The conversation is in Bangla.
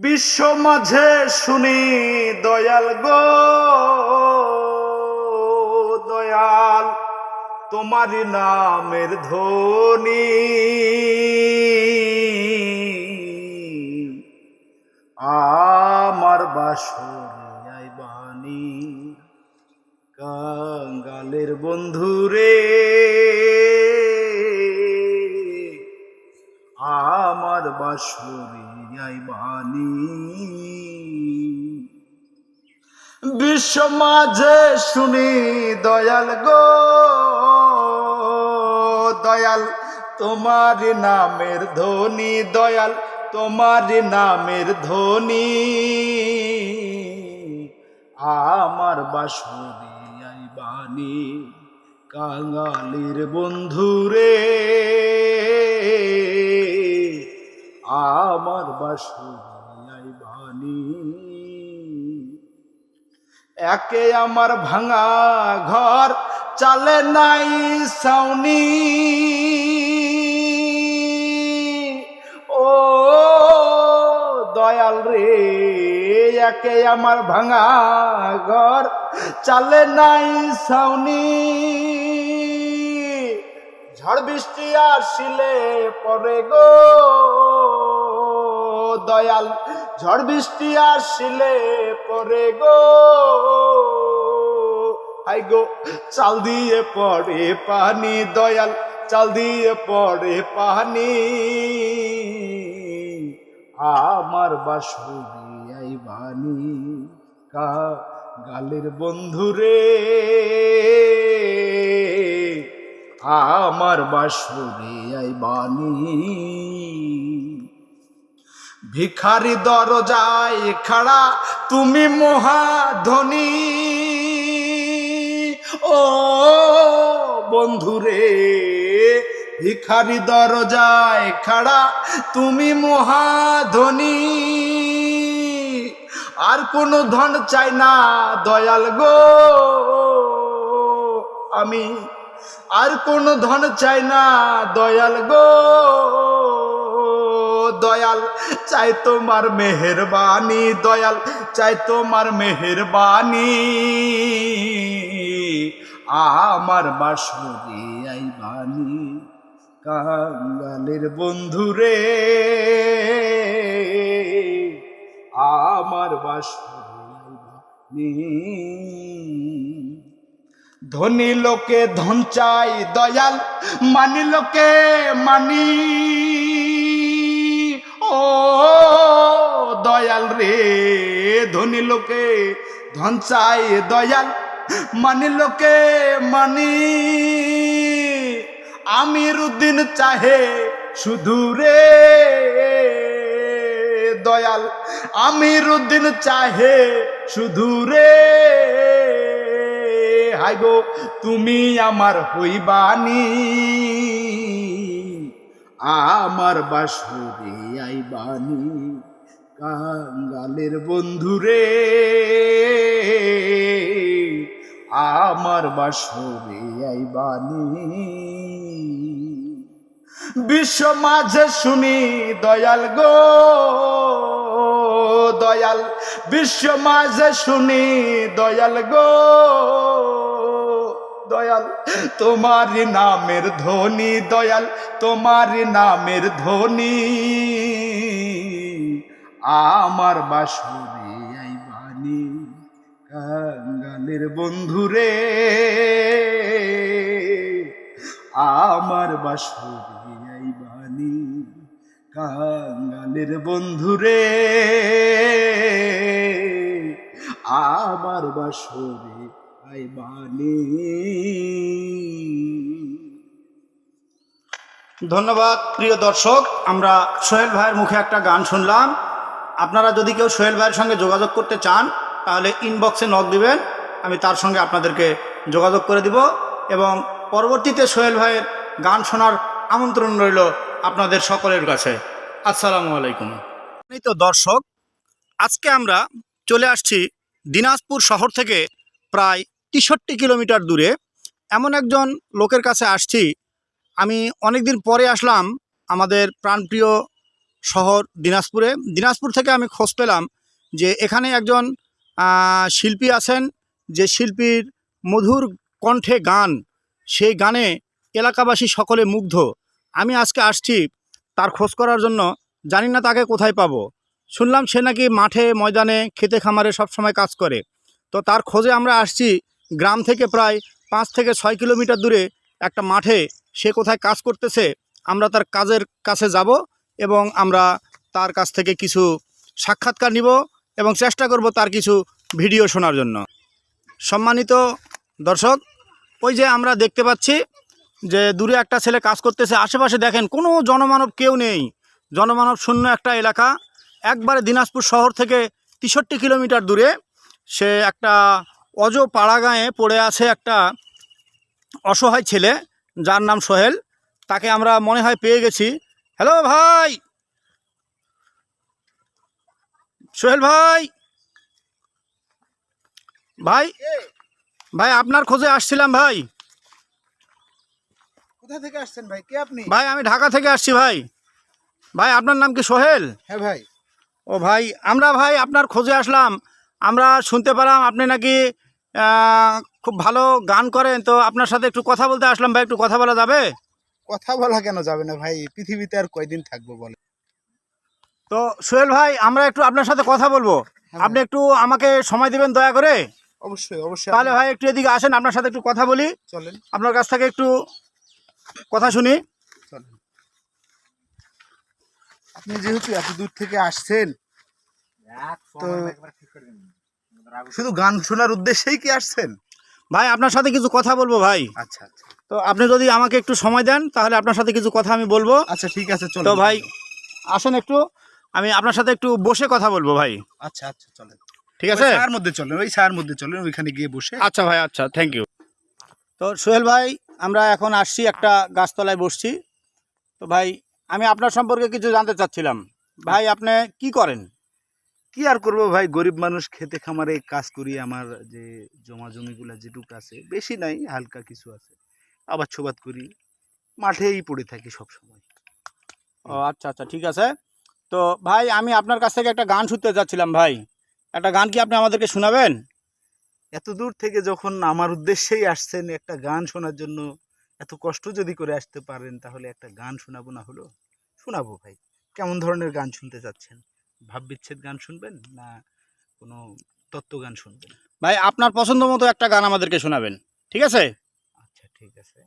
বিশ্ব মাঝে শুনি দয়াল গো দয়াল, তোমারি নামের ধ্বনি আমার বাসরিয়ায় বাণী। কাঙ্গালের বন্ধুরে আমার বাসরিয়ায় বাণী। বিশ্ব মাঝে শুনি দয়াল গো দয়াল, তোমার নামের ধ্বনি দয়াল, তোমার নামের ধ্বনি আমার বাসরিয়ায় বাণী। কাঙালির বন্ধুরে আমার বাসরিয়ায় বাণী। একে আমার ভাঙা ঘর, চালে নাই ছাউনি, ও দয়াল রে, একে আমার ভাঙা ঘর, চালে নাই ছাউনি। ঝড় বৃষ্টি আসিলে পরে গো দয়াল, ঝড় বৃষ্টি আসিলে পরে গো, হাই গো চাল দিয়ে পড়ে পানি দয়াল, চাল দিয়ে পড়ে পানি আমার বাসরিয়ায় বাণী। কাঙালের বন্ধুরে আমার বাসরিয়ায় বাণী। ভিখারি দরজায় খাড়া তুমি মহাধনী, ও বন্ধুরে ভিখারি দরজায় খাড়া তুমি মহাধনী। আর কোনো ধন চাই না দয়াল গো আমি, আর কোনো ধন চাই না দয়াল গো দয়াল, চাই তোমার মেহেরবানি দয়াল, চাই তোমার মেহেরবানি আমার বাসরিয়ায় বাণী। কাঙালের বন্ধুরে আমার বাসরিয়ায় বাণী। ধনী লোকে ধন চাই দয়াল, মানি লোকে মানি, ও দয়াল রে, ধনী লোকে ধন চাই দয়াল, মানি লোকে মানি। আমির উদ্দিন চাহে শুধু রে দয়াল, আমির উদ্দিন চাহে শুধু রে, হাই গো তুমি আমার হইবানি আমার বাসরিয়ায় বাণী। কাঙালের বন্ধুরে আমার বাসরিয়ায় বাণী। বিশ্ব মাঝে শুনি দয়াল গো দয়াল, বিশ্ব মাঝে শুনি দয়াল গো দয়াল, তোমার নামের ধ্বনি দয়াল, তোমার নামের ধ্বনি আমার বাসরিয়ায় বাণী। কাঙালের বন্ধুরে আমার বাসরিয়ায় বাণী। কাঙালের বন্ধুরে আমার বাসরিয়ায় বাণী। ধন্যবাদ প্রিয় দর্শক, আমরা সোহেল ভাইয়ের মুখে একটা গান শুনলাম। আপনারা যদি কেউ সোহেল ভাইয়ের সঙ্গে যোগাযোগ করতে চান তাহলে ইনবক্সে নক দিবেন, আমি তার সঙ্গে আপনাদেরকে যোগাযোগ করে দিব এবং পরবর্তীতে সোহেল ভাইয়ের গান শোনার আমন্ত্রণ রইল আপনাদের সকলের কাছে। আসসালামু আলাইকুম। এই তো দর্শক, আজকে আমরা চলে আসছি দিনাজপুর শহর থেকে প্রায় ৬৩ কিলোমিটার দূরে। এমন একজন লোকের কাছে আসছি, আমি অনেক দিন পরে আসলাম আমাদের প্রাণপ্রিয় শহর দিনাজপুরে। দিনাজপুর থেকে আমি খোঁজ পেলাম যে এখানে একজন শিল্পী আছেন, যে শিল্পীর মধুর কণ্ঠে গান, সেই গানে এলাকাবাসী সকলে মুগ্ধ। আমি আজকে আসছি তার খোঁজ করার জন্য, জানি না তাকে কোথায় পাবো। শুনলাম সে নাকি মাঠে ময়দানে খেতে খামারে সবসময় কাজ করে। তো তার খোঁজে আমরা আসছি গ্রাম থেকে প্রায় 5 থেকে 6 কিলোমিটার দূরে একটা মাঠে। সে কোথায় কাজ করতেছে, আমরা তার কাজের কাছে যাব এবং আমরা তার কাছ থেকে কিছু সাক্ষাৎকার নিব এবং চেষ্টা করব তার কিছু ভিডিও শোনার জন্য। সম্মানিত দর্শক, ওই যে আমরা দেখতে পাচ্ছি যে দূরে একটা ছেলে কাজ করতেছে। আশেপাশে দেখেন কোনো জনমানব কেউ নেই, জনমানব শূন্য একটা এলাকা। একবারে দিনাজপুর শহর থেকে 63 কিলোমিটার দূরে সে একটা অজ পাড়া গাঁয়ে পড়ে আছে একটা অসহায় ছেলে, যার নাম সোহেল। তাকে আমরা মনে হয় পেয়ে গেছি। হ্যালো ভাই, সোহেল ভাই, ভাই ভাই আপনার খোঁজে আসছিলাম ভাই। কোথা থেকে আসছেন ভাই? কে আপনি? ভাই আমি ঢাকা থেকে আসছি ভাই। ভাই আপনার নাম কি সোহেল? হ্যাঁ ভাই। ও ভাই, আমরা ভাই আপনার খোঁজে আসলাম। আমরা শুনতে পেলাম আপনি নাকি খুব ভালো গান করেন, তো আপনার সাথে একটু কথা বলতে আসলাম ভাই। একটু কথা বলা যাবে? কথা বলা কেন যাবে না ভাই, পৃথিবীতে আর কয়দিন থাকবো বলে। তো সোহেল ভাই, আমরা একটু আপনার সাথে কথা বলবো। আপনি একটু আমাকে সময় দিবেন দয়া করে? অবশ্যই অবশ্যই। তাহলে ভাই একটু এদিকে আসেন, আপনার সাথে একটু কথা বলি। চলেন। আপনার কাছ থেকে একটু কথা শুনি। চলেন। আপনি যেহেতু এত দূর থেকে আসছেন, তো শুধু গান শোনার উদ্দেশ্যেই কি আসছেন? ভাই আপনার সাথে কিছু কথা বলবো ভাই। আচ্ছা আচ্ছা। তো আপনি যদি আমাকে একটু সময় দেন তাহলে আপনার সাথে কিছু কথা আমি বলবো। আচ্ছা ঠিক আছে, চলো। তো ভাই আসেন একটু, আমি আপনার সাথে একটু বসে কথা বলবো ভাই। আচ্ছা আচ্ছা চলেন। ঠিক আছে, ছায়ার মধ্যে চলেন, ওই ছায়ার মধ্যে চলেন, ওইখানে গিয়ে বসে। আচ্ছা ভাই, আচ্ছা, থ্যাংক ইউ। তো সোহেল ভাই, আমরা এখন আসছি একটা গাছতলায় বসছি। তো ভাই আমি আপনার সম্পর্কে কিছু জানতে চাচ্ছিলাম। ভাই আপনি কি করেন? কি আর করবো ভাই, গরিব মানুষ, খেতে খামারে কাজ করি। আমার যে জমা জমিগুলা যেটুকু আছে, বেশি নাই, হালকা কিছু আছে। আবাদ ছোবাদ করি, মাঠেই পড়ে থাকি সব সময়। ও আচ্ছা আচ্ছা, ঠিক আছে। তো ভাই আমি আপনার কাছ থেকে একটা গান শুনতে চাচ্ছিলাম ভাই। একটা গান কি আপনি আমাদেরকে শোনাবেন? এত দূর থেকে যখন আমার উদ্দেশ্যেই আসছেন একটা গান শোনার জন্য, এত কষ্ট যদি করে আসতে পারেন, তাহলে একটা গান শোনাবো না হলো? শোনাবো ভাই। কেমন ধরনের গান শুনতে চাচ্ছেন? ভাববিচ্ছেদ গান শুনবেন, না কোনো তত্ত্ব গান শুনবেন? ভাই আপনার পছন্দ মতো একটা গান আমাদেরকে শোনাবেন, ঠিক আছে? আচ্ছা ঠিক আছে।